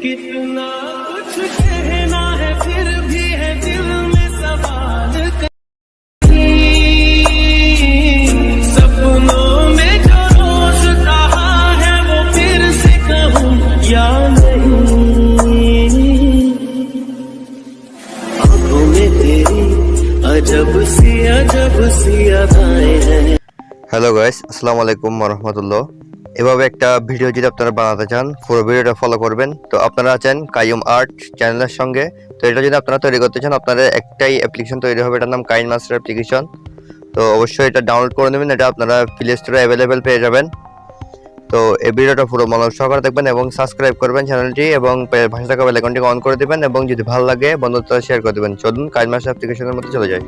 कितना कुछ कहना है फिर भी है दिल में सवाल सपनों में जो रोज कहा है वो फिर से कहूँ या नहीं आंखों में तेरी अजब सी अदाएं हैं। হ্যালো গাইস, আসসালামু আলাইকুম ওয়া রাহমাতুল্লাহ। এভাবে একটা ভিডিও যদি আপনারা বানাতে চান পুরো ভিডিওটা ফলো করবেন। তো আপনারা আছেন কাইউম আর্ট চ্যানেলের সঙ্গে। তো এটা যদি আপনারা তৈরি করতে চান আপনাদের একটাই অ্যাপ্লিকেশন তৈরি হবে, এটার নাম কাইনমাস্টার অ্যাপ্লিকেশন। তো অবশ্যই এটা ডাউনলোড করে নেবেন, এটা আপনারা প্লে স্টোরে অ্যাভেলেবেল পেয়ে যাবেন। তো এই ভিডিওটা পুরো মনোযোগ সহকারে দেখবেন এবং সাবস্ক্রাইব করবেন চ্যানেলটি এবং পাশে থাকা বেল আইকনটি অন করে দিবেন এবং যদি ভালো লাগে বন্ধুদের সাথে শেয়ার করে দিবেন। চলুন কাইনমাস্টার অ্যাপ্লিকেশনের মধ্যে চলে যাই।